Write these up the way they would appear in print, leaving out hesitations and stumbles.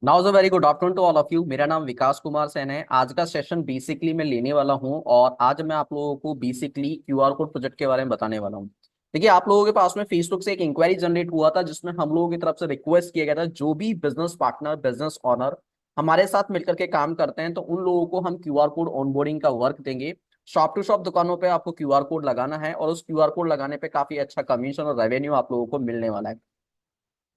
Now a very good afternoon to all of you. मेरा नाम विकास कुमार सेन है। आज का सेशन बेसिकली मैं लेने वाला हूं और आज मैं आप लोगों को बेसिकली क्यूआर कोड प्रोजेक्ट के बारे में बताने वाला हूं। देखिए, आप लोगों के पास में फेसबुक से एक इंक्वायरी जनरेट हुआ था जिसमें हम लोगों की तरफ से रिक्वेस्ट किया गया था जो भी बिजनेस पार्टनर बिजनेस ऑनर हमारे साथ मिलकर के काम करते हैं तो उन लोगों को हम क्यूआर कोड ऑनबोर्डिंग का वर्क देंगे। शॉप टू शॉप दुकानों पे आपको क्यूआर कोड लगाना है और उस क्यूआर कोड लगाने पे काफी अच्छा कमीशन और रेवेन्यू आप लोगों को मिलने वाला है।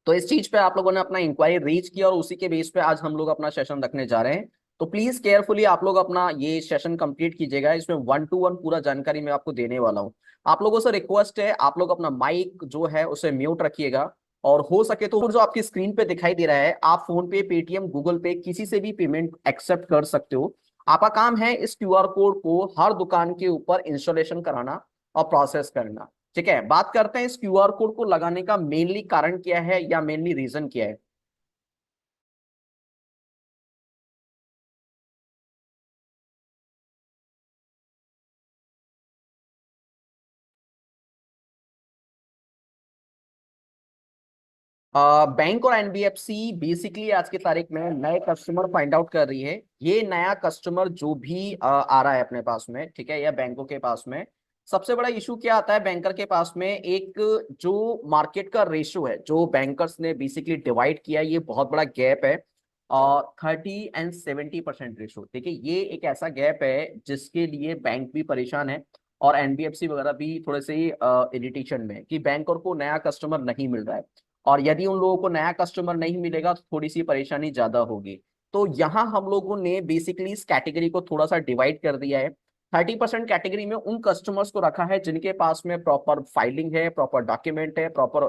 तो इस चीज पे आप लोगों ने अपना इंक्वायरी रीच किया और उसी के बेस पे आज हम लोग अपना सेशन रखने जा रहे हैं। तो प्लीज केयरफुली आप लोग अपना ये सेशन कंप्लीट कीजिएगा। इसमें वन टू वन पूरा जानकारी मैं आपको देने वाला हूँ। आप लोगों से रिक्वेस्ट है, आप लोग अपना माइक जो है उसे म्यूट रखिएगा और हो सके तो जो आपकी स्क्रीन पे दिखाई दे रहा है, आप फोन पे, पेटीएम, गूगल पे किसी से भी पेमेंट एक्सेप्ट कर सकते हो। आपका काम है इस क्यूआर कोड को हर दुकान के ऊपर इंस्टॉलेशन कराना और प्रोसेस करना। ठीक है, बात करते हैं इस क्यूआर कोड को लगाने का मेनली कारण क्या है या मेनली रीजन क्या है। बैंक और एनबीएफसी बेसिकली आज की तारीख में नए कस्टमर फाइंड आउट कर रही है। ये नया कस्टमर जो भी आ रहा है अपने पास में, ठीक है, या बैंकों के पास में, सबसे बड़ा इशू क्या आता है बैंकर के पास में, एक जो मार्केट का रेशो है जो बैंकर्स ने बेसिकली डिवाइड किया है, ये बहुत बड़ा गैप है। और 30 और 70% रेशो, देखिए ये एक ऐसा गैप है जिसके लिए बैंक भी परेशान है और एनबीएफसी वगैरह भी थोड़े से इरिटेशन में है कि बैंकर को नया कस्टमर नहीं मिल रहा है। और यदि उन लोगों को नया कस्टमर नहीं मिलेगा तो थोड़ी सी परेशानी ज्यादा होगी। तो यहाँ हम लोगों ने बेसिकली इस कैटेगरी को थोड़ा सा डिवाइड कर दिया है। 30% कैटेगरी में उन कस्टमर्स को रखा है जिनके पास में प्रॉपर फाइलिंग है, प्रॉपर डॉक्यूमेंट है, प्रॉपर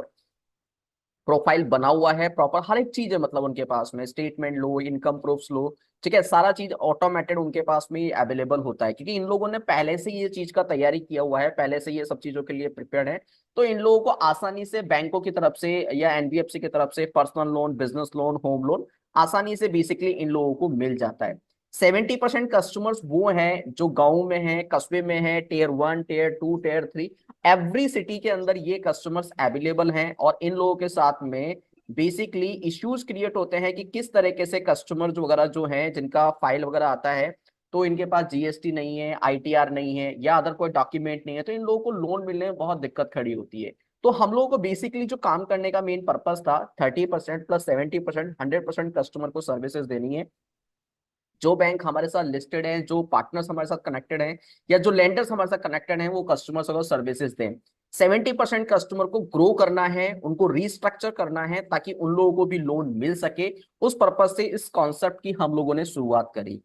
प्रोफाइल बना हुआ है, प्रॉपर हर एक चीज है, मतलब उनके पास में स्टेटमेंट लो, इनकम प्रूफ्स लो, ठीक है, सारा चीज ऑटोमेटेड उनके पास में अवेलेबल होता है क्योंकि इन लोगों ने पहले से ये चीज का तैयारी किया हुआ है, पहले से ये सब चीजों के लिए प्रिपेयर्ड है। तो इन लोगों को आसानी से बैंकों की तरफ से या एनबीएफसी की तरफ से personal loan, business loan, home loan आसानी से बेसिकली इन लोगों को मिल जाता है। 70% कस्टमर्स वो हैं जो गांव में हैं, कस्बे में हैं, tier 1, tier 2, tier 3, every city के अंदर ये कस्टमर्स अवेलेबल हैं। और इन लोगों के साथ में बेसिकली इश्यूज क्रिएट होते हैं कि किस तरीके से कस्टमर्स वगैरह जो हैं जिनका फाइल वगैरह आता है तो इनके पास जीएसटी नहीं है, आईटीआर नहीं है या अदर कोई डॉक्यूमेंट नहीं है, तो इन लोगों को लोन मिलने में बहुत दिक्कत खड़ी होती है। तो हम लोगों को बेसिकली जो काम करने का मेन पर्पस था, 30% प्लस 70%, 100% कस्टमर को सर्विसेज देनी है। जो बैंक हमारे साथ लिस्टेड हैं, जो पार्टनर्स हमारे साथ कनेक्टेड हैं या जो लेंडर्स हमारे साथ कनेक्टेड हैं, वो कस्टमर्स को सर्विसेज दें। 70% कस्टमर को ग्रो करना है, उनको रीस्ट्रक्चर करना है ताकि उन लोगों को भी लोन मिल सके। उस पर्पज से इस कॉन्सेप्ट की हम लोगों ने शुरुआत करी।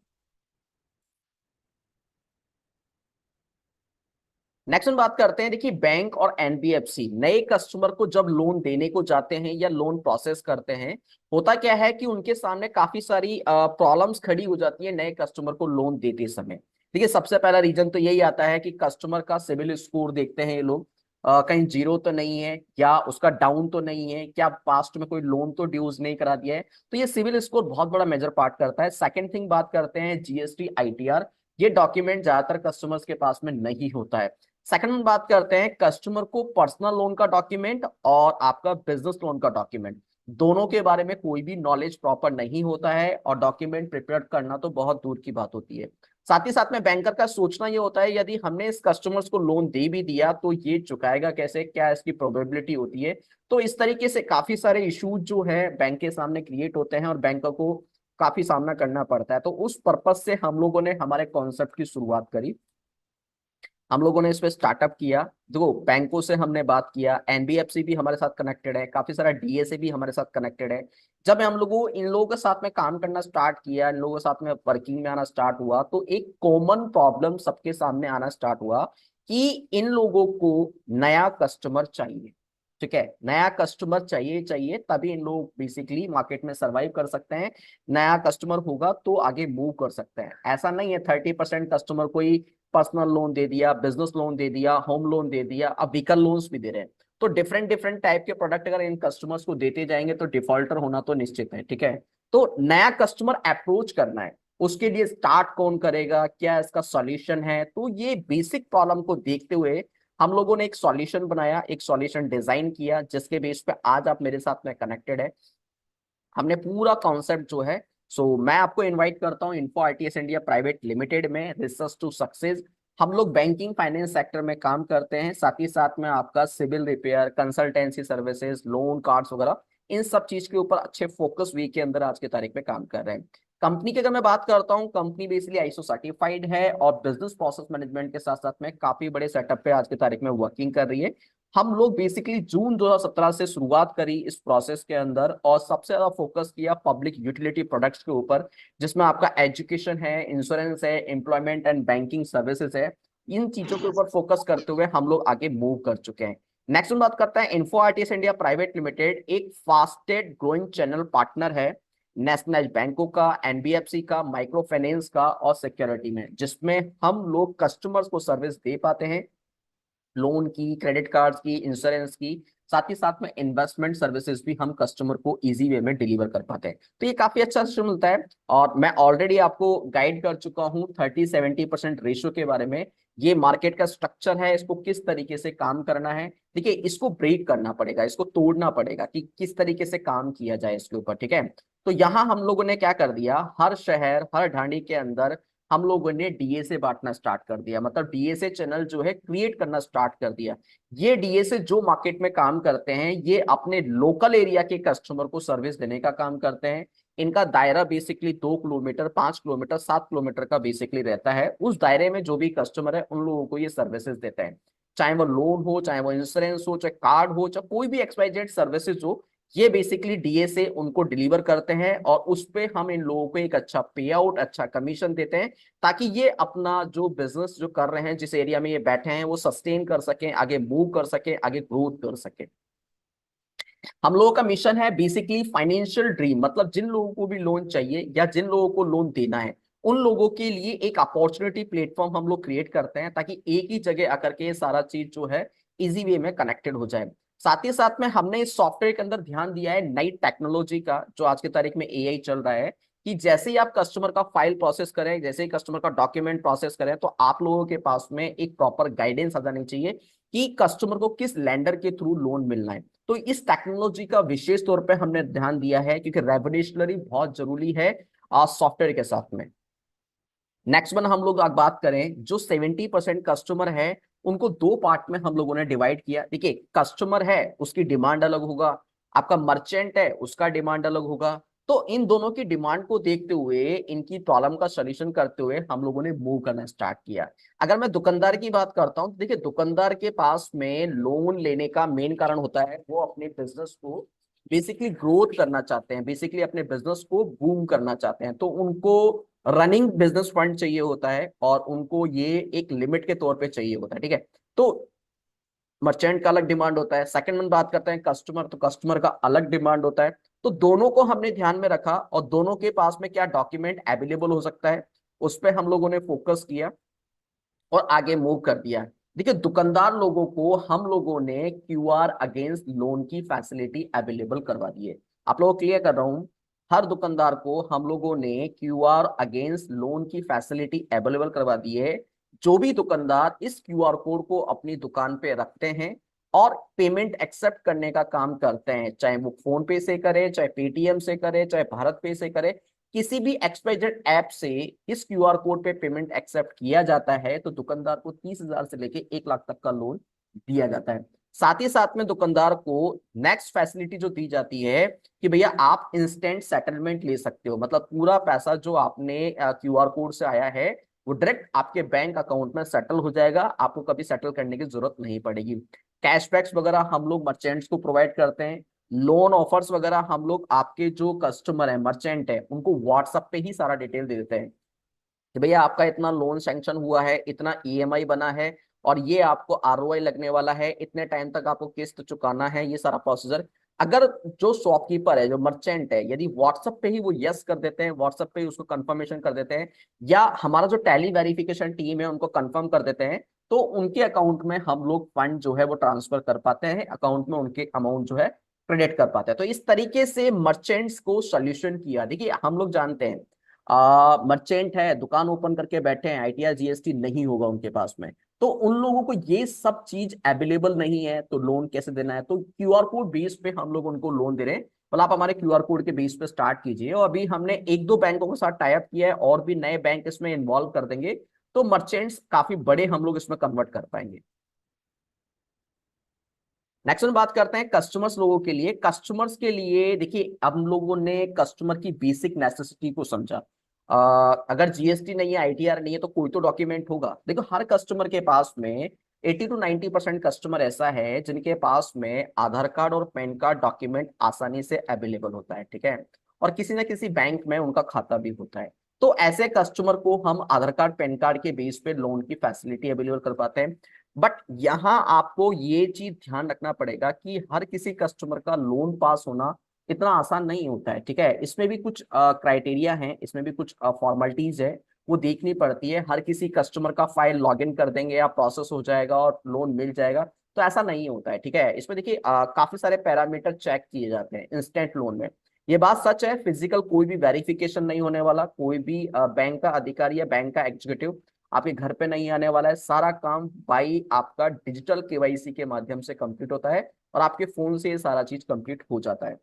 नेक्स्ट हम बात करते हैं, देखिए बैंक और एनबीएफसी नए कस्टमर को जब लोन देने को जाते हैं या लोन प्रोसेस करते हैं, होता क्या है कि उनके सामने काफी सारी प्रॉब्लम्स खड़ी हो जाती है नए कस्टमर को लोन देते समय। देखिए, सबसे पहला रीजन तो यही आता है कि कस्टमर का सिविल स्कोर देखते हैं ये लोग। कहीं जीरो तो नहीं है, या उसका डाउन तो नहीं है, क्या पास्ट में कोई लोन तो ड्यूज नहीं करा दिया है। तो ये सिविल स्कोर बहुत बड़ा मेजर पार्ट करता है। सेकंड थिंग बात करते हैं जीएसटी, आईटीआर। ये डॉक्यूमेंट ज्यादातर कस्टमर्स के पास में नहीं होता है। सेकंड में बात करते हैं कस्टमर को पर्सनल लोन का डॉक्यूमेंट और आपका बिजनेस लोन का डॉक्यूमेंट, दोनों के बारे में कोई भी नॉलेज प्रॉपर नहीं होता है और डॉक्यूमेंट प्रिपेयर करना तो बहुत दूर की बात होती है। साथ ही साथ में बैंकर का सोचना ये होता है यदि हमने इस कस्टमर्स को लोन दे भी दिया तो ये चुकाएगा कैसे, क्या इसकी प्रोबेबिलिटी होती है। तो इस तरीके से काफी सारे इश्यूज जो है बैंक के सामने क्रिएट होते हैं और बैंकर को काफी सामना करना पड़ता है। तो उस पर्पज से हम लोगों ने हमारे कॉन्सेप्ट की शुरुआत करी। हम लोगों ने इस पे स्टार्टअप किया। देखो, बैंकों से हमने बात किया, एनबीएफसी भी हमारे साथ कनेक्टेड है, काफी सारा डीएसए भी हमारे साथ कनेक्टेड है। जब हम लोगों इन लोगों के साथ में काम करना स्टार्ट किया, इन लोगों के साथ में वर्किंग में आना स्टार्ट हुआ, तो एक कॉमन प्रॉब्लम सबके सामने आना स्टार्ट हुआ कि इन लोगों को नया कस्टमर चाहिए। ठीक है, नया कस्टमर चाहिए, चाहिए तभी इन लोग बेसिकली मार्केट में सरवाइव कर सकते हैं। नया कस्टमर होगा तो आगे मूव कर सकते हैं। ऐसा नहीं है 30% कस्टमर को ही पर्सनल लोन दे दिया, बिजनेस लोन दे दिया, होम लोन दे दिया, अब व्हीकल लोन्स भी दे रहे हैं। तो डिफरेंट डिफरेंट टाइप के प्रोडक्ट अगर इन कस्टमर्स को देते जाएंगे तो डिफॉल्टर होना तो निश्चित है। ठीक है, तो नया कस्टमर अप्रोच करना है, उसके लिए स्टार्ट कौन करेगा, क्या इसका सॉल्यूशन है, तो ये बेसिक प्रॉब्लम को देखते हुए हम लोगों ने एक सॉल्यूशन बनाया, एक सॉल्यूशन डिजाइन किया जिसके बेस पे आज आप मेरे साथ में कनेक्टेड है। हमने पूरा कॉन्सेप्ट जो है, सो मैं आपको इनवाइट करता हूँ info ITS India private limited में रिसर्च टू सक्सेस। हम लोग बैंकिंग फाइनेंस सेक्टर में काम करते हैं, साथ ही साथ में आपका CIBIL repair, consultancy services, loan cards वगैरह इन सब चीज के ऊपर अच्छे फोकस वे के अंदर आज के तारीख में काम कर रहे हैं। कंपनी की अगर मैं बात करता हूँ, कंपनी बेसिकली आईएसओ सर्टिफाइड है और बिजनेस प्रोसेस मैनेजमेंट के साथ साथ में काफी बड़े सेटअप पे आज के तारीख में वर्किंग कर रही है। हम लोग बेसिकली जून 2017 से शुरुआत करी इस प्रोसेस के अंदर और सबसे ज्यादा फोकस किया पब्लिक यूटिलिटी प्रोडक्ट्स के ऊपर, जिसमें आपका एजुकेशन है, इंश्योरेंस है, एम्प्लॉयमेंट एंड बैंकिंग सर्विसेज है। इन चीजों के ऊपर फोकस करते हुए हम लोग आगे मूव कर चुके हैं। नेक्स्ट हम बात करते हैं info RTS India private limited एक फास्टेस्ट ग्रोइंग चैनल पार्टनर है नेशनलाइज बैंकों का, एनबीएफसी का, माइक्रो फाइनेंस का और सिक्योरिटी में, जिसमें हम लोग कस्टमर्स को सर्विस दे पाते हैं लोन की, क्रेडिट कार्ड्स की, इंश्योरेंस की, साथ ही साथ में इन्वेस्टमेंट सर्विसेज भी हम कस्टमर को इजी वे में डिलीवर कर पाते हैं। तो ये काफी अच्छा सिस्टम मिलता है और मैं ऑलरेडी आपको गाइड कर चुका हूँ 30-70% रेशियो के बारे में। ये मार्केट का स्ट्रक्चर है, इसको किस तरीके से काम करना है। देखिए, इसको ब्रेक करना पड़ेगा, इसको तोड़ना पड़ेगा कि किस तरीके से काम किया जाए इसके ऊपर, ठीक है। तो यहाँ हम लोगों ने क्या कर दिया, हर शहर हर ढाणी के अंदर हम लोगों ने डीएसए बांटना स्टार्ट कर दिया, मतलब डीएसए चैनल जो है क्रिएट करना स्टार्ट कर दिया। ये डीएसए जो मार्केट में काम करते हैं, ये अपने लोकल एरिया के कस्टमर को सर्विस देने का काम करते हैं। इनका दायरा बेसिकली 2 किलोमीटर, 5 किलोमीटर, 7 किलोमीटर का बेसिकली रहता है। उस दायरे में जो भी कस्टमर है उन लोगों को ये सर्विसेज देते हैं, चाहे वो लोन हो, चाहे वो इंश्योरेंस हो, चाहे कार्ड हो, चाहे कोई भी एक्सवाइजेड सर्विसेज हो। ये बेसिकली डीएसए उनको डिलीवर करते हैं और उस पे हम इन लोगों को एक अच्छा पे आउट, अच्छा कमीशन देते हैं, ताकि ये अपना जो बिजनेस जो कर रहे हैं, जिस एरिया में ये बैठे हैं, वो सस्टेन कर सकें, आगे मूव कर सकें, आगे ग्रोथ कर सकें। हम लोगों का मिशन है बेसिकली फाइनेंशियल ड्रीम, मतलब जिन लोगों को भी लोन चाहिए या जिन लोगों को लोन देना है, उन लोगों के लिए एक अपॉर्चुनिटी प्लेटफॉर्म हम लोग क्रिएट करते हैं, ताकि एक ही जगह आकर के ये सारा चीज जो है इजी वे में कनेक्टेड हो जाए। साथ ही साथ में हमने इस सॉफ्टवेयर के अंदर ध्यान दिया है नई टेक्नोलॉजी का, जो आज की तारीख में एआई चल रहा है, कि जैसे ही आप कस्टमर का फाइल प्रोसेस करें, जैसे ही कस्टमर का डॉक्यूमेंट प्रोसेस करें, तो आप लोगों के पास में एक प्रॉपर गाइडेंस आ जानी चाहिए कि कस्टमर को किस लेंडर के थ्रू लोन मिलना है। तो इस टेक्नोलॉजी का विशेष तौर पे हमने ध्यान दिया है, क्योंकि रेवोल्यूशनरी बहुत जरूरी है सॉफ्टवेयर के साथ में। नेक्स्ट वन हम लोग आज बात करें, जो 70% कस्टमर है उनको दो पार्ट में हम लोगों ने डिवाइड किया। देखिए, कस्टमर है उसकी डिमांड अलग होगा, आपका मर्चेंट है उसका डिमांड अलग होगा। तो इन दोनों की डिमांड को देखते हुए, इनकी प्रॉब्लम का सॉल्यूशन करते हुए हम लोगों ने मूव करना स्टार्ट किया। अगर मैं दुकानदार की बात करता हूं, तो देखिए, दुकानदार के पास में लोन लेने का मेन कारण होता है वो अपने बिजनेस को बेसिकली ग्रोथ करना चाहते हैं, बेसिकली अपने बिजनेस को बूम करना चाहते हैं। तो उनको रनिंग बिजनेस फंड चाहिए होता है और उनको ये एक लिमिट के तौर पे चाहिए होता है, ठीक है। तो मर्चेंट का अलग डिमांड होता है। सेकंड में बात करते हैं कस्टमर, तो कस्टमर का अलग डिमांड होता है। तो दोनों को हमने ध्यान में रखा और दोनों के पास में क्या डॉक्यूमेंट अवेलेबल हो सकता है, उस पर हम लोगों ने फोकस किया और आगे मूव कर दिया। देखिए, दुकानदार लोगों को हम लोगों ने क्यूआर अगेंस्ट लोन की फैसिलिटी अवेलेबल करवा दी है। आप लोगों को क्लियर कर रहा हूं, हर दुकानदार को हम लोगों ने क्यूआर अगेंस्ट लोन की फैसिलिटी अवेलेबल करवा दी है। जो भी दुकानदार इस क्यूआर कोड को अपनी दुकान पे रखते हैं और पेमेंट एक्सेप्ट करने का काम करते हैं, चाहे वो फोन पे से करे, चाहे पेटीएम से करे, चाहे भारत पे से करे, किसी भी एक्सपाइजेड ऐप से इस क्यूआर कोड पे पेमेंट एक्सेप्ट किया जाता है, तो दुकानदार को 30,000 से लेके 1 लाख तक का लोन दिया जाता है। साथ ही साथ में दुकानदार को नेक्स्ट फैसिलिटी जो दी जाती है कि भैया आप इंस्टेंट सेटलमेंट ले सकते हो, मतलब पूरा पैसा जो आपने क्यूआर कोड से आया है वो डायरेक्ट आपके बैंक अकाउंट में सेटल हो जाएगा, आपको कभी सेटल करने की जरूरत नहीं पड़ेगी। कैशबैक्स वगैरह हम लोग मर्चेंट्स को प्रोवाइड करते हैं। लोन ऑफर्स वगैरह हम लोग आपके जो कस्टमर है, मर्चेंट है, उनको व्हाट्सएप पे ही सारा डिटेल दे देते हैं कि भैया आपका इतना लोन सैंक्शन हुआ है, इतना ईएमआई बना है और ये आपको आरओआई लगने वाला है, इतने टाइम तक आपको किस्त चुकाना है, ये सारा प्रोसीजर। अगर जो शॉपकीपर है, जो मर्चेंट है, यदि व्हाट्सएप पे ही वो यस कर देते हैं, व्हाट्सएप पे ही उसको कंफर्मेशन कर देते हैं, या हमारा जो टैली वेरिफिकेशन टीम है उनको कंफर्म कर देते हैं, तो उनके अकाउंट में हम लोग फंड जो है वो ट्रांसफर कर पाते हैं, अकाउंट में उनके अमाउंट जो है क्रेडिट कर पाते हैं। तो इस तरीके से मर्चेंट्स को सोल्यूशन किया। देखिए, हम लोग जानते हैं मर्चेंट है, दुकान ओपन करके बैठे हैं, आईटीआर जीएसटी नहीं होगा उनके पास में, तो उन लोगों को ये सब चीज अवेलेबल नहीं है, तो लोन कैसे देना है। तो क्यूआर कोड बेस पे हम लोग उनको लोन दे रहे हैं, मतलब आप हमारे क्यूआर कोड के बेस पे स्टार्ट कीजिए। और अभी हमने एक दो बैंकों के साथ टाई अप किया है, और भी नए बैंक इसमें इन्वॉल्व कर देंगे, तो मर्चेंट्स काफी बड़े हम लोग इसमें कन्वर्ट कर पाएंगे। नेक्स्ट में बात करते हैं कस्टमर्स लोगों के लिए। कस्टमर्स के लिए देखिए, हम लोगों ने कस्टमर की बेसिक नेसेसिटी को समझा। अगर जीएसटी नहीं है, आईटीआर नहीं है, तो कोई तो डॉक्यूमेंट होगा। देखो, हर कस्टमर के पास में 80 to 90% कस्टमर ऐसा है जिनके पास में आधार कार्ड और पैन कार्ड डॉक्यूमेंट आसानी से अवेलेबल होता है, ठीक है। और किसी ना किसी बैंक में उनका खाता भी होता है। तो ऐसे कस्टमर को हम आधार कार्ड पैन कार्ड के बेस पे लोन की फैसिलिटी अवेलेबल कर पाते हैं। बट यहाँ आपको ये चीज ध्यान रखना पड़ेगा कि हर किसी कस्टमर का लोन पास होना इतना आसान नहीं होता है, ठीक है। इसमें भी कुछ क्राइटेरिया हैं, इसमें भी कुछ फॉर्मेलिटीज है, वो देखनी पड़ती है। हर किसी कस्टमर का फाइल लॉगिन कर देंगे या प्रोसेस हो जाएगा और लोन मिल जाएगा, तो ऐसा नहीं होता है, ठीक है। इसमें देखिए काफी सारे पैरामीटर चेक किए जाते हैं इंस्टेंट लोन में। ये बात सच है, फिजिकल कोई भी वेरिफिकेशन नहीं होने वाला। कोई भी बैंक का अधिकारी या बैंक का एग्जीक्यूटिव आपके घर पे नहीं आने वाला है। सारा काम बाई आपका डिजिटल केवाईसी के माध्यम से कंप्लीट होता है, और आपके फोन से ये सारा चीज कंप्लीट हो जाता है।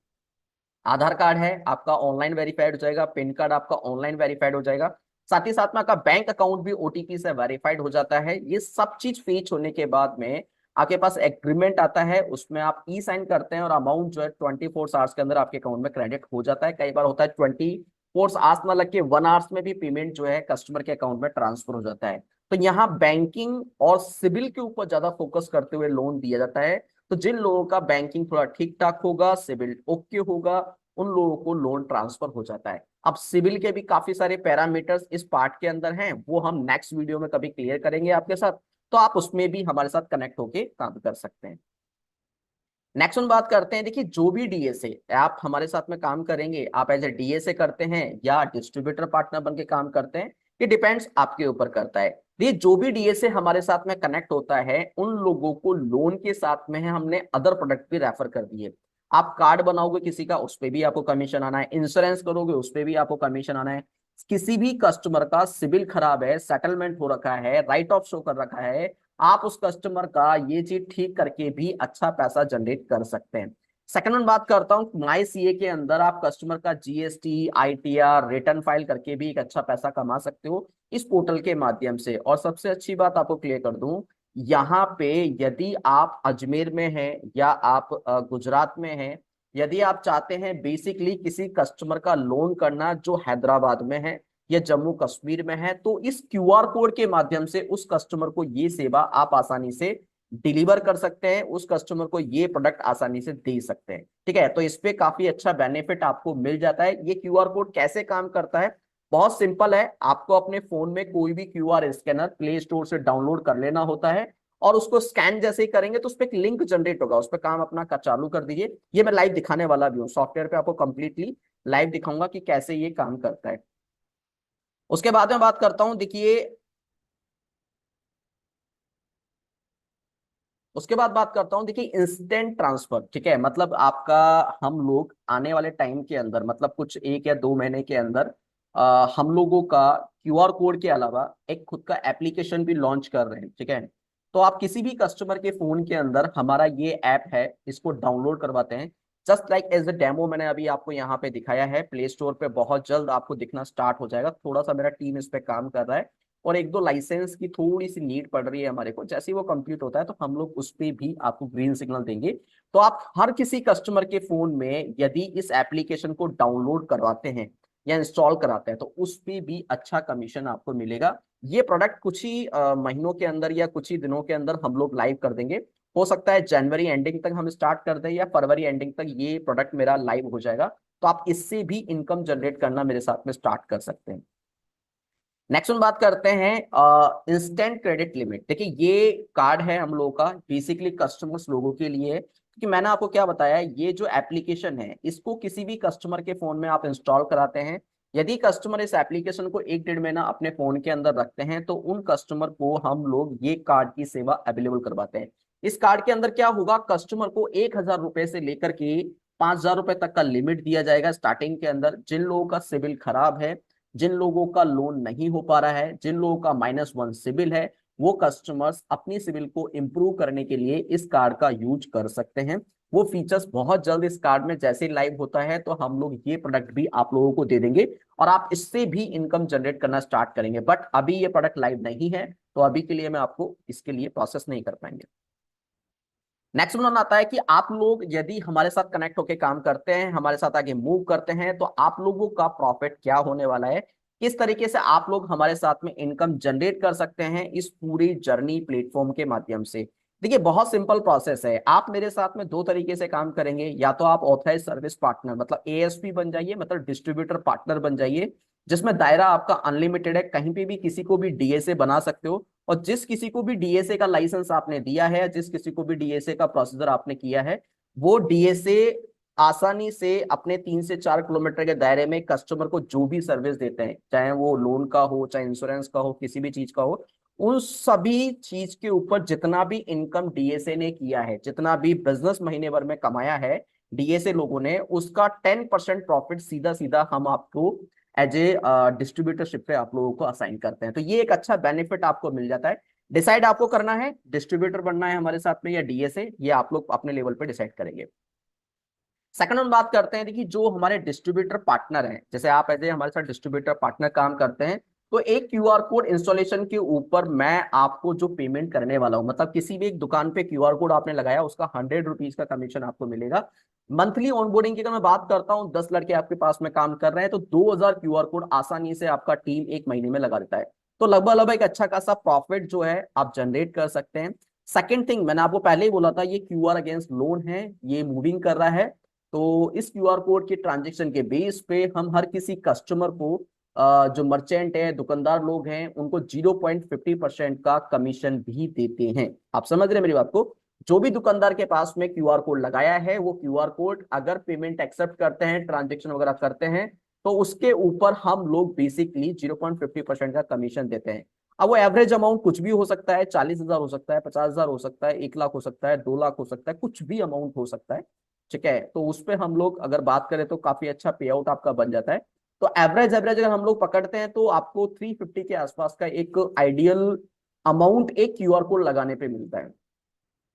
आधार कार्ड है आपका ऑनलाइन वेरीफाइड हो जाएगा, पैन कार्ड आपका ऑनलाइन वेरीफाइड हो जाएगा, साथ ही साथ में आपका बैंक अकाउंट भी ओटीपी से वेरीफाइड हो जाता है। ये सब चीज फेच होने के बाद में आपके पास एग्रीमेंट आता है, उसमें आप ई साइन करते हैं, और अमाउंट जो है 24 आवर्स के अंदर आपके अकाउंट में क्रेडिट हो जाता है। कई बार होता है 24 आवर्स ना लग के 1 आवर्स में भी पेमेंट जो है कस्टमर के अकाउंट में ट्रांसफर हो जाता है। तो यहाँ बैंकिंग और सिविल के ऊपर ज्यादा फोकस करते हुए लोन दिया जाता है। तो जिन लोगों का बैंकिंग थोड़ा ठीक ठाक होगा, सिविल ओके होगा, उन लोगों को लोन ट्रांसफर हो जाता है। अब सिविल के भी काफी सारे पैरामीटर्स इस पार्ट के अंदर हैं, वो हम नेक्स्ट वीडियो में कभी क्लियर करेंगे आपके साथ, तो आप उसमें भी हमारे साथ कनेक्ट होके काम कर सकते हैं। नेक्स्ट वन बात करते हैं। देखिए, जो भी डीएसए आप हमारे साथ में काम करेंगे, आप एज ए डीएसए करते हैं या डिस्ट्रीब्यूटर पार्टनर बन के काम करते हैं, ये डिपेंड्स आपके ऊपर करता है। ये जो भी डीएसए हमारे साथ में कनेक्ट होता है, उन लोगों को लोन के साथ में है हमने अदर प्रोडक्ट भी रेफर कर दिए। आप कार्ड बनाओगे किसी का, उस पर भी आपको कमीशन आना है। इंश्योरेंस करोगे, उस पर भी आपको कमीशन आना है। किसी भी कस्टमर का सिविल खराब है, सेटलमेंट हो रखा है, राइट ऑफ शो कर रखा है, आप उस कस्टमर का ये चीज ठीक करके भी अच्छा पैसा जनरेट कर सकते हैं। सेकंड वन बात करता हूँ, माई सीए के अंदर आप कस्टमर का जीएसटी आईटीआर रिटर्न फाइल करके भी एक अच्छा पैसा कमा सकते हो इस पोर्टल के माध्यम से। और सबसे अच्छी बात आपको क्लियर कर दूं, यहाँ पे यदि आप अजमेर में हैं या आप गुजरात में हैं, यदि आप चाहते हैं बेसिकली किसी कस्टमर का लोन करना जो हैदराबाद में है या जम्मू कश्मीर में है, तो इस क्यूआर कोड के माध्यम से उस कस्टमर को ये सेवा आप आसानी से डिलीवर कर सकते हैं, उस कस्टमर को ये प्रोडक्ट आसानी से दे सकते हैं, ठीक है। तो इस पे काफी अच्छा बेनिफिट आपको मिल जाता है। ये क्यूआर कोड कैसे काम करता है, बहुत सिंपल है। आपको अपने फोन में कोई भी क्यूआर स्कैनर प्ले स्टोर से डाउनलोड कर लेना होता है, और उसको स्कैन जैसे ही करेंगे तो उस पर एक लिंक जनरेट होगा, उस पर काम अपना चालू कर दीजिए। ये मैं लाइव दिखाने वाला भी हूँ सॉफ्टवेयर पे, आपको कंप्लीटली लाइव दिखाऊंगा कि कैसे ये काम करता है। उसके बाद में बात करता हूं, देखिए उसके बाद बात करता हूं, देखिए इंस्टेंट ट्रांसफर, ठीक है। मतलब आपका, हम लोग आने वाले टाइम के अंदर, मतलब कुछ 1 या 2 महीने के अंदर हम लोगों का क्यूआर कोड के अलावा एक खुद का एप्लीकेशन भी लॉन्च कर रहे हैं, ठीक है। तो आप किसी भी कस्टमर के फोन के अंदर हमारा ये ऐप है, इसको डाउनलोड करवाते हैं। Just like as a demo मैंने अभी आपको यहाँ पे दिखाया है, प्ले स्टोर पे बहुत जल्द आपको दिखना स्टार्ट हो जाएगा। थोड़ा सा मेरा टीम इस पे काम कर रहा है, और एक दो लाइसेंस की थोड़ी सी नीड पड़ रही है हमारे को। जैसे ही वो कंप्लीट होता है तो हम लोग उस पे भी आपको ग्रीन सिग्नल देंगे। तो आप हर किसी कस्टमर के फोन में यदि इस एप्लीकेशन को डाउनलोड करवाते हैं या इंस्टॉल कराते हैं, तो उस पे भी अच्छा कमीशन आपको मिलेगा। ये प्रोडक्ट कुछ ही महीनों के अंदर या कुछ ही दिनों के अंदर हम लोग लाइव कर देंगे। हो सकता है जनवरी एंडिंग तक हम स्टार्ट कर दें, या फरवरी एंडिंग तक ये प्रोडक्ट मेरा लाइव हो जाएगा। तो आप इससे भी इनकम जनरेट करना मेरे साथ में स्टार्ट कर सकते हैं। नेक्स्ट हम बात करते हैं इंस्टेंट क्रेडिट लिमिट। देखिए, ये कार्ड है हम लोगों का बेसिकली कस्टमर्स लोगों के लिए है, क्योंकि मैंने आपको क्या बताया, ये जो एप्लीकेशन है इसको किसी भी कस्टमर के फोन में आप इंस्टॉल कराते हैं। यदि कस्टमर इस एप्लीकेशन को 1 डेढ़ महीना अपने फोन के अंदर रखते हैं, तो उन कस्टमर को हम लोग ये कार्ड की सेवा अवेलेबल करवाते हैं। इस कार्ड के अंदर क्या होगा, कस्टमर को 1,000 रुपए से लेकर के 5,000 रुपए तक का लिमिट दिया जाएगा स्टार्टिंग के अंदर। जिन लोगों का सिविल खराब है, जिन लोगों का लोन नहीं हो पा रहा है, जिन लोगों का -1 सिविल है, वो कस्टमर्स अपनी सिविल को इंप्रूव करने के लिए इस कार्ड का यूज कर सकते हैं। वो फीचर्स बहुत जल्द इस कार्ड में जैसे लाइव होता है तो हम लोग ये प्रोडक्ट भी आप लोगों को दे देंगे और आप इससे भी इनकम जनरेट करना स्टार्ट करेंगे। बट अभी ये प्रोडक्ट लाइव नहीं है, तो अभी के लिए मैं आपको इसके लिए प्रोसेस नहीं कर पाएंगे। नेक्स्ट वन आता है कि आप लोग यदि हमारे साथ कनेक्ट होकर काम करते हैं, हमारे साथ आगे मूव करते हैं, तो आप लोगों का प्रॉफिट क्या होने वाला है, किस तरीके से आप लोग हमारे साथ में इनकम जनरेट कर सकते हैं इस पूरी जर्नी प्लेटफॉर्म के माध्यम से। देखिए बहुत सिंपल प्रोसेस है। आप मेरे साथ में दो तरीके से काम करेंगे, या तो आप ऑथराइज सर्विस पार्टनर मतलब एएसपी बन जाइए, मतलब डिस्ट्रीब्यूटर पार्टनर बन जाइए, जिसमें दायरा आपका अनलिमिटेड है, कहीं पे भी किसी को भी डीएसए बना सकते हो। और जिस किसी को भी डीएसए का लाइसेंस आपने दिया है, जिस किसी को भी डीएसए का प्रोसीजर आपने किया है, वो डीएसए आसानी से अपने 3 से 4 किलोमीटर के दायरे में कस्टमर को जो भी सर्विस देते हैं, चाहे वो लोन का हो, चाहे इंश्योरेंस का हो, किसी भी चीज का हो, उन सभी चीज के ऊपर जितना भी इनकम डीएसए ने किया है, जितना भी बिजनेस महीने भर में कमाया है डीएसए लोगों ने, उसका 10% प्रॉफिट सीधा सीधा हम आपको एज ए डिस्ट्रीब्यूटरशिप पे आप लोगों को असाइन करते हैं। तो ये एक अच्छा बेनिफिट आपको मिल जाता है। डिसाइड आपको करना है डिस्ट्रीब्यूटर बनना है हमारे साथ में या डीएसए, ये आप लोग अपने लेवल पे डिसाइड करेंगे। सेकंड हम बात करते हैं, देखिए जो हमारे डिस्ट्रीब्यूटर पार्टनर हैं, जैसे आप ऐसे हमारे साथ डिस्ट्रीब्यूटर पार्टनर काम करते हैं, तो एक क्यूआर कोड इंस्टॉलेशन के ऊपर मैं आपको जो पेमेंट करने वाला हूं, मतलब किसी भी एक दुकान पे क्यूआर कोड आपने लगाया, उसका 100 रुपीज का कमीशन आपको मिलेगा। मंथली ऑनबोर्डिंग की अगर मैं बात करता हूँ, 10 लड़के आपके पास में काम कर रहे हैं, तो 2000 क्यूआर कोड आसानी से आपका टीम एक महीने में लगा देता है। तो लगभग लगभग एक अच्छा खासा प्रॉफिट जो है आप जनरेट कर सकते हैं। सेकेंड थिंग, मैंने आपको पहले ही बोला था, ये क्यूआर अगेंस्ट लोन है, ये मूविंग कर रहा है। तो इस क्यूआर कोड के ट्रांजेक्शन के बेस पे हम हर किसी कस्टमर को जो मर्चेंट है, दुकानदार लोग हैं, उनको 0.50% का कमीशन भी देते हैं। आप समझ रहे हैं मेरी बात को? जो भी दुकानदार के पास में क्यूआर कोड लगाया है, वो क्यूआर कोड अगर पेमेंट एक्सेप्ट करते हैं, ट्रांजेक्शन वगैरह करते हैं, तो उसके ऊपर हम लोग बेसिकली 0.50% का कमीशन देते हैं। अब वो एवरेज अमाउंट कुछ भी हो सकता है, 40,000 हो सकता है, 50,000 हो सकता है, 1 लाख हो सकता है, 2 लाख हो सकता है, कुछ भी अमाउंट हो सकता है। ठीक है, तो उस पे हम लोग अगर बात करें तो काफी अच्छा पे आउट आपका बन जाता है। तो एवरेज एवरेज अगर हम लोग पकड़ते हैं तो आपको 350 के आसपास का एक आइडियल अमाउंट एक क्यूआर कोड लगाने पे मिलता है।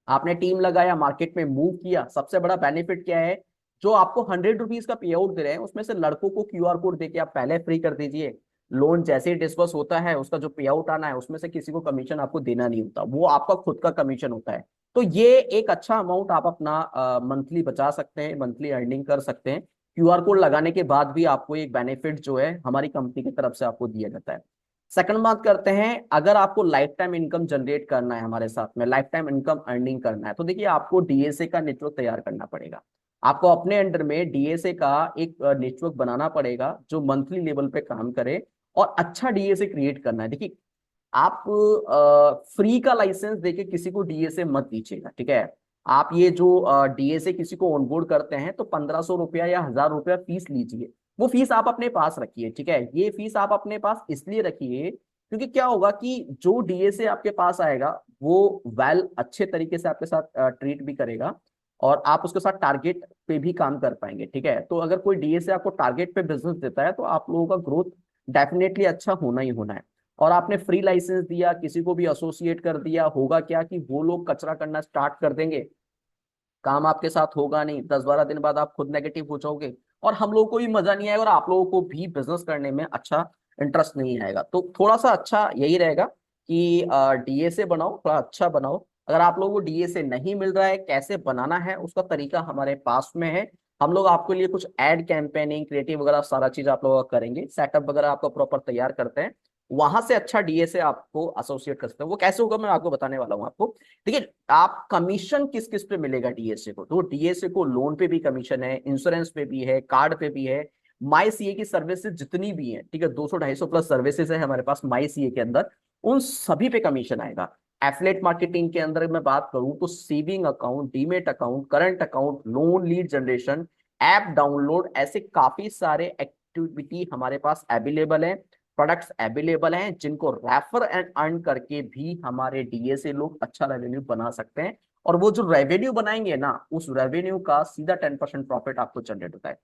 आपने टीम लगाया, मार्केट में मूव किया, सबसे बड़ा बेनिफिट क्या है, जो आपको 100 रुपीज का पे आउट दे रहे हैं, उसमें से लड़कों को क्यूआर कोड देके आप पहले फ्री कर दीजिए। लोन जैसे ही डिस्बर्स होता है, उसका जो पे आउट आना है, उसमें से किसी को कमीशन आपको देना नहीं होता, वो आपका खुद का कमीशन होता है। तो ये एक अच्छा अमाउंट आप अपना मंथली बचा सकते हैं, मंथली अर्निंग कर सकते हैं। क्यूआर कोड लगाने के बाद भी आपको एक बेनिफिट जो है हमारी कंपनी की तरफ से आपको दिया जाता है। सेकंड बात करते हैं, अगर आपको लाइफ टाइम इनकम जनरेट करना है हमारे साथ में, लाइफ टाइम इनकम अर्निंग करना है, तो देखिए आपको डीएसए का नेटवर्क तैयार करना पड़ेगा। आपको अपने अंडर में डीएसए का एक नेटवर्क बनाना पड़ेगा जो मंथली लेवल पे काम करे और अच्छा डीएसए क्रिएट करना है। देखिए आप फ्री का लाइसेंस देके किसी को डीएसए मत दीजिएगा, ठीक है। आप ये जो डीएसए किसी को ऑनबोर्ड करते हैं तो 1500 रुपया या 1000 रुपया फीस लीजिए। वो फीस आप अपने पास रखिए, ठीक है। ये फीस आप अपने पास इसलिए रखिए क्योंकि क्या होगा कि जो डीएसए आपके पास आएगा वो वेल अच्छे तरीके से आपके साथ ट्रीट भी करेगा और आप उसके साथ टारगेट पे भी काम कर पाएंगे, ठीक है। तो अगर कोई डीएसए आपको टारगेट पे बिजनेस देता है तो आप लोगों का ग्रोथ डेफिनेटली अच्छा होना ही होना है। और आपने फ्री लाइसेंस दिया, किसी को भी एसोसिएट कर दिया, होगा क्या कि वो लोग कचरा करना स्टार्ट कर देंगे, काम आपके साथ होगा नहीं, 10-12 दिन बाद आप खुद नेगेटिव हो जाओगे और हम लोगों को भी मजा नहीं आएगा और आप लोगों को भी बिजनेस करने में अच्छा इंटरेस्ट नहीं आएगा। तो थोड़ा सा अच्छा यही रहेगा कि डीएसए बनाओ, थोड़ा अच्छा बनाओ। अगर आप लोगों को डीएसए नहीं मिल रहा है, कैसे बनाना है उसका तरीका हमारे पास में है। हम लोग आपके लिए कुछ एड कैंपेनिंग, क्रिएटिव वगैरह सारा चीज आप लोग करेंगे, सेटअप वगैरह आपका प्रॉपर तैयार करते हैं, वहां से अच्छा डीएसए आपको एसोसिएट कर सकते हैं। वो कैसे होगा मैं आपको बताने वाला हूँ आपको। देखिए आप कमीशन किस किस पे मिलेगा डीएसए को, तो डीएसए को लोन पे भी कमीशन है, इंश्योरेंस पे भी है, कार्ड पे भी है, माई सीए की सर्विसेज जितनी भी है, ठीक है, 200-250 प्लस सर्विसेज है हमारे पास माई सीए के अंदर, उन सभी पे कमीशन आएगा। एफिलिएट मार्केटिंग के अंदर मैं बात करूं तो saving account, demat account, current account, loan, lead generation, app download, ऐसे काफी सारे एक्टिविटी हमारे पास अवेलेबल है, प्रोडक्ट्स अवेलेबल हैं जिनको रेफर एंड अर्न करके भी हमारे डीएसए लोग अच्छा रेवेन्यू बना सकते हैं। और वो जो रेवेन्यू बनाएंगे ना, उस रेवेन्यू का सीधा 10% प्रॉफिट आपको जनरेट होता है।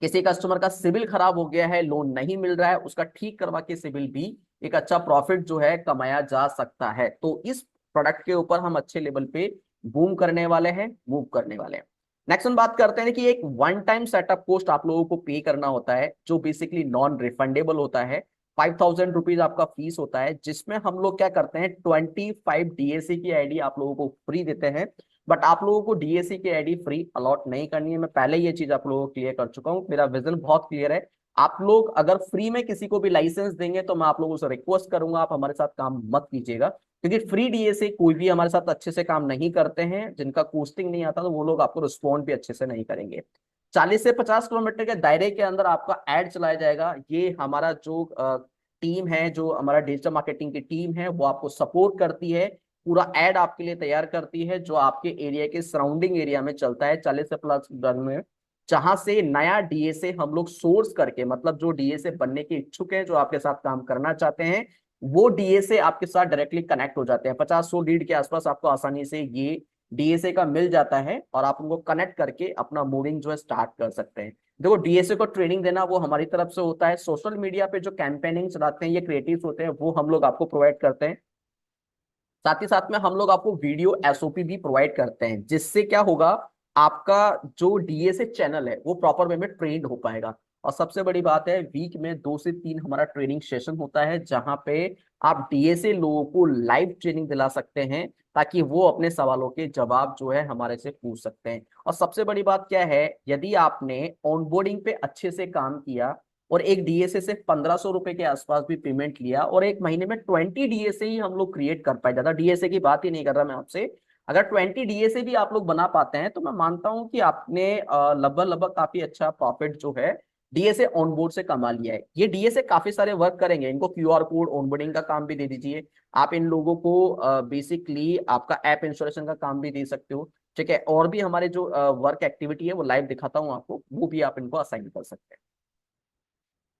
किसी कस्टमर का सिविल खराब हो गया है, लोन नहीं मिल रहा है, उसका ठीक करवा के सिविल भी एक अच्छा प्रॉफिट जो है कमाया जा सकता है। तो इस प्रोडक्ट के ऊपर हम अच्छे लेवल पे बूम करने वाले हैं, मूव करने वाले हैं। नेक्स्ट हम बात करते हैं कि एक वन टाइम सेटअप कॉस्ट आप लोगों को पे करना होता है, जो बेसिकली नॉन रिफंडेबल होता है। 5,000 रुपीज आपका फीस होता है, जिसमें हम लोग क्या करते हैं, 25 डीएससी की आईडी आप लोगों को फ्री देते हैं। बट आप लोगों को डीएससी की आईडी फ्री अलॉट नहीं करनी है, मैं पहले ये चीज आप लोगों को क्लियर कर चुका हूँ, मेरा विजन बहुत क्लियर है। आप लोग अगर फ्री में किसी को भी लाइसेंस देंगे तो मैं आप लोगों से रिक्वेस्ट करूंगा, आप हमारे साथ काम मत कीजिएगा, क्योंकि फ्री डीएसए कोई भी हमारे साथ अच्छे से काम नहीं करते हैं, जिनका कोस्टिंग नहीं आता तो वो लोग आपको रिस्पॉन्ड भी अच्छे से नहीं करेंगे। 40 से 50 किलोमीटर के दायरे के अंदर आपका एड चलाया जाएगा। ये हमारा जो टीम है, जो हमारा डिजिटल मार्केटिंग की टीम है, वो आपको सपोर्ट करती है, पूरा एड आपके लिए तैयार करती है, जो आपके एरिया के सराउंडिंग एरिया में चलता है 40 से प्लस में, जहां से नया डीएसए हम लोग सोर्स करके, मतलब जो डीएसए बनने के इच्छुक हैं, जो आपके साथ काम करना चाहते हैं, वो डीएसए आपके साथ डायरेक्टली कनेक्ट हो जाते हैं। 50-100 लीड के आसपास आपको आसानी से ये डीएसए का मिल जाता है, और आप उनको कनेक्ट करके अपना मूविंग जो है स्टार्ट कर सकते हैं। देखो, डीएसए को ट्रेनिंग देना वो हमारी तरफ से होता है, सोशल मीडिया पे जो कैंपेनिंग चलाते हैं, ये क्रिएटिव्स होते हैं, वो हम लोग आपको प्रोवाइड करते हैं। साथ ही साथ में हम लोग आपको वीडियो एसओपी भी प्रोवाइड करते हैं, जिससे क्या होगा, आपका जो डीएसए चैनल है वो प्रॉपर वे में ट्रेंड हो पाएगा। और सबसे बड़ी बात है, वीक में 2 से 3 हमारा ट्रेनिंग सेशन होता है, जहां पे आप डीएसए लोगों को लाइव ट्रेनिंग दिला सकते हैं, ताकि वो अपने सवालों के जवाब जो है हमारे से पूछ सकते हैं। और सबसे बड़ी बात क्या है, यदि आपने ऑनबोर्डिंग पे अच्छे से काम किया और एक डीएसए से 1,500 रुपए के आसपास भी पेमेंट लिया, और एक महीने में 20 डीएसए ही हम लोग क्रिएट कर पाए, ज्यादा डीएसए की बात ही नहीं कर रहा मैं आपसे, अगर 20 डीएसए भी आप लोग बना पाते हैं, तो मैं मानता हूं कि आपने लगभग लगभग काफी अच्छा प्रॉफिट जो है डीएसए ऑनबोर्ड से कमा लिया है। ये डीएसए काफी सारे वर्क करेंगे, इनको क्यूआर कोड ऑनबोर्डिंग का काम भी दे दीजिए, आप इन लोगों को बेसिकली आपका ऐप इंस्टॉलेशन का काम भी दे सकते हो, ठीक है। और भी हमारे जो वर्क एक्टिविटी है वो लाइव दिखाता हूँ आपको, वो भी आप इनको असाइन कर सकते हैं।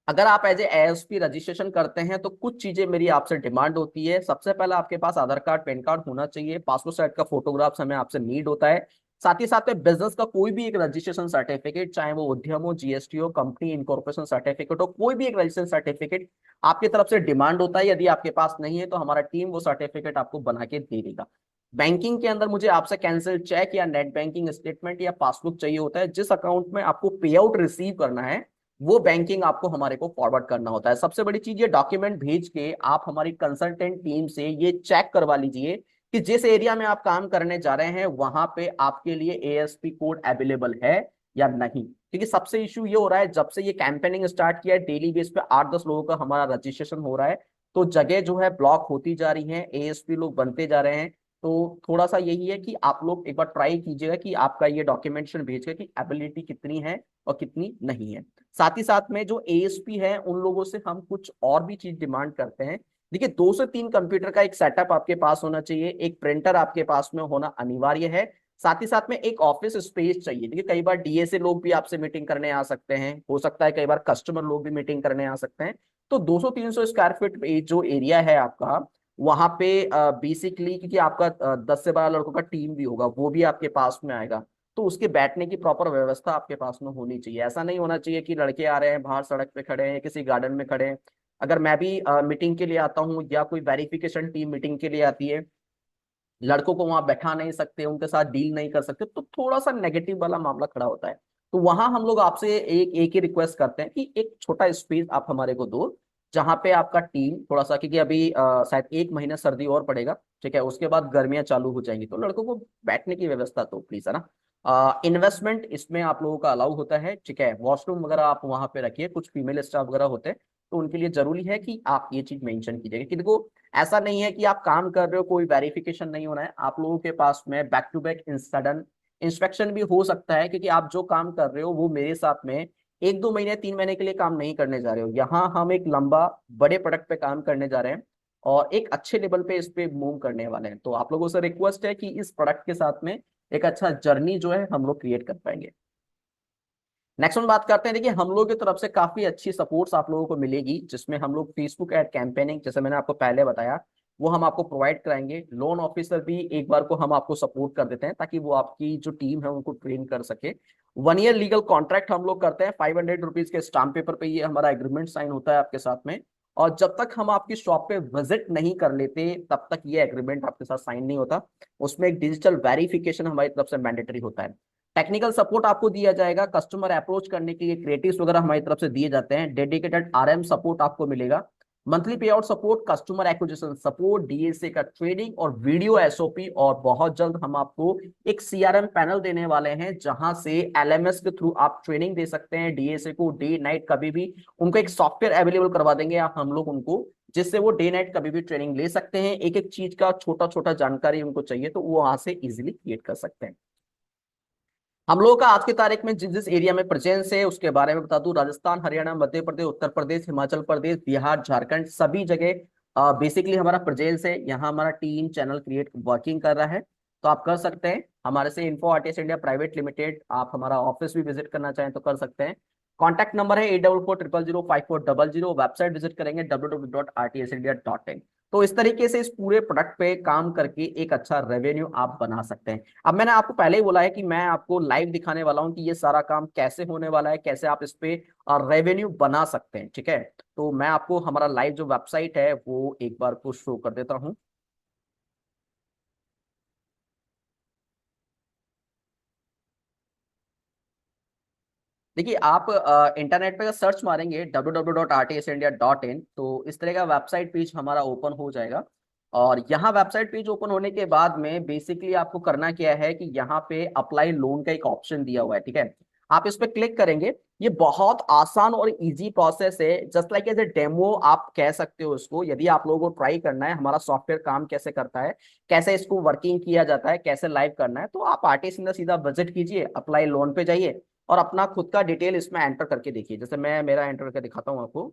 अगर आप एज ए एएसपी रजिस्ट्रेशन करते हैं तो कुछ चीजें मेरी आपसे डिमांड होती है। सबसे पहला, आपके पास आधार कार्ड, पैन कार्ड होना चाहिए, पासपोर्ट साइज का फोटोग्राफ्स हमें आपसे नीड होता है। साथ ही साथ में बिजनेस का कोई भी एक रजिस्ट्रेशन सर्टिफिकेट, चाहे वो उद्यम हो, जीएसटी हो, कंपनी इनकॉर्पोरेशन सर्टिफिकेट हो, कोई भी एक रजिस्ट्रेशन सर्टिफिकेट आपकी तरफ से डिमांड होता है। यदि आपके पास नहीं है तो हमारा टीम वो सर्टिफिकेट आपको बना के दे देगा। बैंकिंग के अंदर मुझे आपसे कैंसिल चेक या नेट बैंकिंग स्टेटमेंट या पासबुक चाहिए होता है, जिस अकाउंट में आपको पे आउट रिसीव करना है वो बैंकिंग आपको हमारे को फॉरवर्ड करना होता है। सबसे बड़ी चीज, ये डॉक्यूमेंट भेज के आप हमारी कंसल्टेंट टीम से ये चेक करवा लीजिए कि जिस एरिया में आप काम करने जा रहे हैं वहां पे आपके लिए एएसपी कोड अवेलेबल है या नहीं। क्योंकि सबसे इशू ये हो रहा है, जब से ये कैंपेनिंग स्टार्ट किया है, डेली बेस पे 8-10 लोगों का हमारा रजिस्ट्रेशन हो रहा है, तो जगह जो है ब्लॉक होती जा रही है, एएसपी लोग बनते जा रहे हैं। तो थोड़ा सा यही है कि आप लोग एक बार ट्राई कीजिएगा कि आपका ये डॉक्यूमेंटेशन भेज के कि एबिलिटी कितनी है और कितनी नहीं है। साथ ही साथ में जो एएसपी है उन लोगों से हम कुछ और भी चीज डिमांड करते हैं। देखिए, 2 से 3 कंप्यूटर का एक सेटअप आपके पास होना चाहिए, एक प्रिंटर आपके पास में होना अनिवार्य है। साथ ही साथ में एक ऑफिस स्पेस चाहिए। देखिए, कई बार डीएसए लोग भी आपसे मीटिंग करने आ सकते हैं, हो सकता है कई बार कस्टमर लोग भी मीटिंग करने आ सकते हैं। तो 200-300 स्क्वायर फीट जो एरिया है आपका, वहां पे बेसिकली, क्योंकि आपका 10 से 12 लड़कों का टीम भी होगा, वो भी आपके पास में आएगा, तो उसके बैठने की प्रॉपर व्यवस्था आपके पास में होनी चाहिए। ऐसा नहीं होना चाहिए कि लड़के आ रहे हैं बाहर सड़क पे खड़े हैं, किसी गार्डन में खड़े हैं। अगर मैं भी मीटिंग के लिए आता हूँ या कोई वेरिफिकेशन टीम मीटिंग के लिए आती है, लड़कों को वहां बैठा नहीं सकते, उनके साथ डील नहीं कर सकते, तो थोड़ा सा नेगेटिव वाला मामला खड़ा होता है। तो वहां हम लोग आपसे एक एक ही रिक्वेस्ट करते हैं कि एक छोटा स्पेस आप हमारे को दो, जहां पे आपका टीम थोड़ा सा, क्योंकि अभी शायद 1 महीना सर्दी और पड़ेगा, ठीक है, उसके बाद गर्मियां चालू हो जाएंगी, तो लड़कों को बैठने की व्यवस्था तो प्लीज, है ना। इन्वेस्टमेंट इसमें आप लोगों का अलाउ होता है, ठीक है, वॉशरूम वगैरह आप वहां पे रखिए, कुछ फीमेल स्टाफ वगैरह होते हैं, तो उनके लिए जरूरी है कि आप ये चीज मेंशन कीजिएगा कि देखो, ऐसा नहीं है कि आप काम कर रहे हो कोई वेरिफिकेशन नहीं होना है, आप लोगों के पास में back to back sudden inspection भी हो सकता है, क्योंकि आप जो काम कर रहे हो वो मेरे साथ में 1-2 महीने 3 महीने के लिए काम नहीं करने जा रहे हो, यहाँ हम एक लंबा बड़े प्रोडक्ट पे काम करने जा रहे हैं और एक अच्छे लेवल पे इस पे मूव करने वाले हैं। तो आप लोगों से रिक्वेस्ट है कि इस प्रोडक्ट के साथ में एक अच्छा जर्नी जो है हम लोग क्रिएट कर पाएंगे। नेक्स्ट हम बात करते हैं, देखिए, हम लोग की तरफ से काफी अच्छी सपोर्ट्स आप लोगों को मिलेगी, जिसमें हम लोग फेसबुक एड कैंपेनिंग, जैसे मैंने आपको पहले बताया, वो हम आपको प्रोवाइड कराएंगे। लोन ऑफिसर भी एक बार को हम आपको सपोर्ट कर देते हैं, ताकि वो आपकी जो टीम है उनको ट्रेन कर सके। 1 ईयर लीगल कॉन्ट्रैक्ट हम लोग करते हैं, 500 रुपीज के स्टाम्प पेपर पे ये हमारा एग्रीमेंट साइन होता है आपके साथ में। और जब तक हम आपकी शॉप पे विजिट नहीं कर लेते तब तक ये एग्रीमेंट आपके साथ साइन नहीं होता। उसमें एक डिजिटल वेरिफिकेशन हमारी तरफ से मैंडेटरी होता है। टेक्निकल सपोर्ट आपको दिया जाएगा, कस्टमर अप्रोच करने के लिए क्रिएटिव्स वगैरह हमारी तरफ से दिए जाते हैं, डेडिकेटेड आरएम सपोर्ट आपको मिलेगा, मंथली पे out support, customer acquisition support, DSA का ट्रेडिंग और वीडियो एसओपी। और बहुत जल्द हम आपको एक सीआरएम पैनल देने वाले हैं जहां से एलएमएस के थ्रू आप ट्रेनिंग दे सकते हैं डीएसए को, डे नाइट कभी भी उनको एक सॉफ्टवेयर अवेलेबल करवा देंगे आप हम लोग उनको, जिससे वो डे नाइट कभी भी ट्रेनिंग ले सकते हैं। एक एक चीज का छोटा छोटा जानकारी उनको चाहिए तो वो वहां से इजिली क्रिएट कर सकते हैं। हम लोगों का आज की तारीख में जिस जिस एरिया में प्रेजेंस है उसके बारे में बता दूं, राजस्थान, हरियाणा, मध्य प्रदेश, उत्तर प्रदेश, हिमाचल प्रदेश, बिहार, झारखंड, सभी जगह बेसिकली हमारा प्रेजेंस है। यहाँ हमारा टीम चैनल क्रिएट वर्किंग कर रहा है, तो आप कर सकते हैं हमारे से। Info RTS India private limited, आप हमारा ऑफिस भी विजिट करना चाहें तो कर सकते हैं। कॉन्टैक्ट नंबर है 8440054050। वेबसाइट विजिट करेंगे www.rtsindia.in। तो इस तरीके से इस पूरे प्रोडक्ट पे काम करके एक अच्छा रेवेन्यू आप बना सकते हैं। अब मैंने आपको पहले ही बोला है कि मैं आपको लाइव दिखाने वाला हूं कि ये सारा काम कैसे होने वाला है, कैसे आप इस पे रेवेन्यू बना सकते हैं। ठीक है, तो मैं आपको हमारा लाइव जो वेबसाइट है वो एक बार को शो कर देता हूं। देखिए, आप इंटरनेट पे सर्च मारेंगे www.rtsindia.in, तो इस तरह का वेबसाइट पेज हमारा ओपन हो जाएगा। और यहाँ वेबसाइट पेज ओपन होने के बाद में बेसिकली आपको करना क्या है कि यहाँ पे अप्लाई लोन का एक ऑप्शन दिया हुआ है। ठीक है, आप इस पे क्लिक करेंगे। ये बहुत आसान और इजी प्रोसेस है, just like as a demo आप कह सकते हो इसको। यदि आप लोगों को ट्राई करना है हमारा सॉफ्टवेयर काम कैसे करता है, कैसे इसको वर्किंग किया जाता है, कैसे लाइव करना है, तो आप आरटी सीधा सीधा विजिट कीजिए, अप्लाई लोन पे जाइए और अपना खुद का डिटेल इसमें एंटर करके देखिए। जैसे मैं मेरा एंटर करके दिखाता हूँ आपको।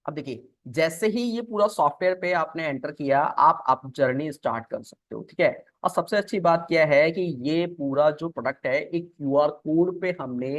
अब देखिए, जैसे ही ये पूरा सॉफ्टवेयर पे आपने एंटर किया, आप जर्नी स्टार्ट कर सकते हो। ठीक है, और सबसे अच्छी बात क्या है कि ये पूरा जो प्रोडक्ट है एक क्यूआर कोड पे हमने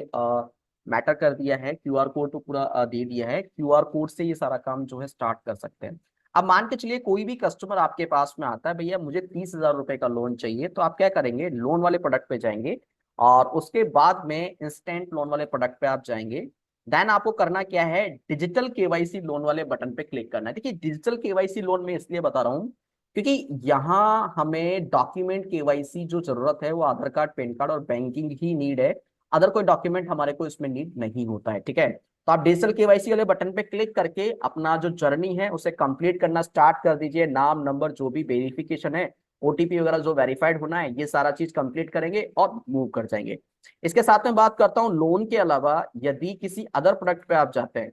मैटर कर दिया है। क्यूआर कोड तो पूरा दे दिया है, क्यूआर कोड से ये सारा काम जो है स्टार्ट कर सकते हैं। अब मान के चलिए कोई भी कस्टमर आपके पास में आता है, भैया मुझे 30,000 रुपए का लोन चाहिए, तो आप क्या करेंगे, लोन वाले प्रोडक्ट पे जाएंगे और उसके बाद में इंस्टेंट लोन वाले प्रोडक्ट पे आप जाएंगे। देन आपको करना क्या है, डिजिटल केवाईसी लोन वाले बटन पे क्लिक करना है। देखिए, डिजिटल केवाईसी लोन में इसलिए बता रहा हूँ क्योंकि यहाँ हमें डॉक्यूमेंट केवाईसी जो जरूरत है वो आधार कार्ड, पैन कार्ड और बैंकिंग ही नीड है। अदर कोई डॉक्यूमेंट हमारे को इसमें नीड नहीं होता है। ठीक है, तो आप डिजिटल केवाईसी वाले बटन पे क्लिक करके अपना जो जर्नी है उसे कंप्लीट करना स्टार्ट कर दीजिए। नाम, नंबर, जो भी वेरिफिकेशन है, ओटीपी वगैरह जो वेरीफाइड होना है, ये सारा चीज कंप्लीट करेंगे और मूव कर जाएंगे। इसके साथ में बात करता हूँ लोन के अलावा यदि किसी अदर प्रोडक्ट पे आप जाते हैं,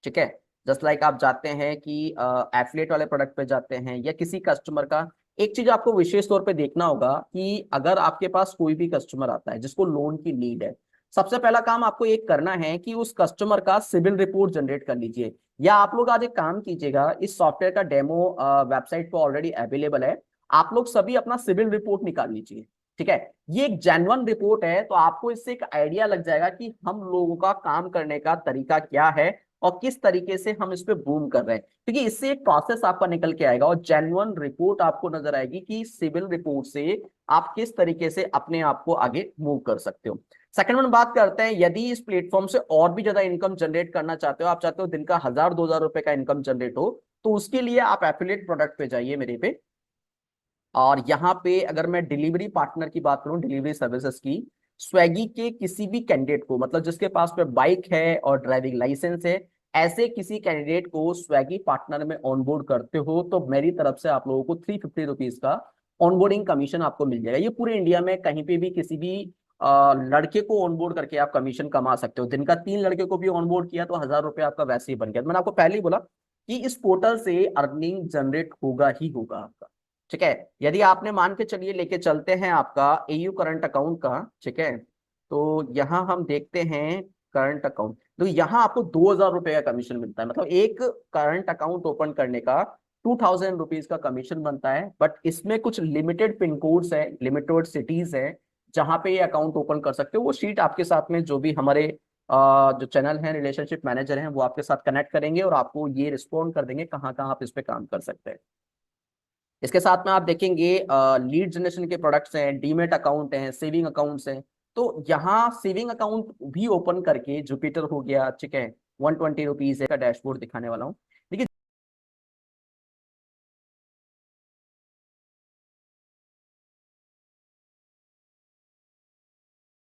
ठीक है, जस्ट लाइक आप जाते हैं कि एफिलिएट वाले प्रोडक्ट पे जाते हैं या किसी कस्टमर का, एक चीज आपको विशेष तौर पे देखना होगा कि अगर आपके पास कोई भी कस्टमर आता है जिसको लोन की नीड है, सबसे पहला काम आपको एक करना है कि उस कस्टमर का सिविल रिपोर्ट जनरेट कर लीजिए। या आप लोग आज एक काम कीजिएगा, इस सॉफ्टवेयर का डेमो वेबसाइट पर ऑलरेडी अवेलेबल है, आप लोग सभी अपना सिविल रिपोर्ट निकाल लीजिए। ठीक है, ये एक जेन्युइन रिपोर्ट है, तो आपको इससे एक आइडिया लग जाएगा कि हम लोगों का काम करने का तरीका क्या है और किस तरीके से हम इस पे बूम कर रहे हैं। क्योंकि इससे एक प्रोसेस आपका निकल के आएगा और जेन्युइन रिपोर्ट आपको नजर आएगी कि सिविल रिपोर्ट से आप किस तरीके से अपने आप को आगे मूव कर सकते हो। सेकंड वन बात करते हैं, यदि इस प्लेटफॉर्म से और भी ज्यादा इनकम जनरेट करना चाहते हो, आप चाहते हो दिन का 1,000-2,000 रुपए का इनकम जनरेट हो, तो उसके लिए आप एफिलिएट प्रोडक्ट पे जाइए मेरे पे। और यहाँ पे अगर मैं डिलीवरी पार्टनर की बात करूं, डिलीवरी सर्विसेज की, स्वेगी के किसी भी कैंडिडेट को, मतलब जिसके पास में बाइक है और ड्राइविंग लाइसेंस है, ऐसे किसी कैंडिडेट को स्वेगी पार्टनर में ऑनबोर्ड करते हो तो मेरी तरफ से आप लोगों को 350 रुपीज का ऑनबोर्डिंग कमीशन आपको मिल जाएगा। ये पूरे इंडिया में कहीं पे भी किसी भी लड़के को ऑनबोर्ड करके आप कमीशन कमा सकते हो। दिन का 3 लड़के को भी ऑनबोर्ड किया तो 1,000 रुपए आपका वैसे ही बन गया। तो मैंने आपको पहले ही बोला कि इस पोर्टल से अर्निंग जनरेट होगा ही होगा आपका। ठीक है, यदि आपने मान के चलिए लेके चलते हैं आपका एयू करंट अकाउंट का, ठीक है, तो यहाँ हम देखते हैं करंट अकाउंट। तो यहाँ आपको 2,000 रुपए का कमीशन मिलता है, मतलब एक करंट अकाउंट ओपन करने का 2,000 रुपीज का कमीशन बनता है। बट इसमें कुछ लिमिटेड पिन कोड्स है, लिमिटेड सिटीज है जहां पे ये अकाउंट ओपन कर सकते हो। वो शीट आपके साथ में जो भी हमारे जो चैनल है रिलेशनशिप मैनेजर हैं वो आपके साथ कनेक्ट करेंगे और आपको ये रिस्पॉन्ड कर देंगे कहाँ कहाँ आप इस पे काम कर सकते हैं। इसके साथ में आप देखेंगे लीड जनरेशन के प्रोडक्ट्स हैं, डीमेट अकाउंट हैं, सेविंग अकाउंट्स हैं। तो यहाँ सेविंग अकाउंट भी ओपन करके जुपिटर हो गया, ठीक है, 120 रुपीज का डैशबोर्ड दिखाने वाला हूँ।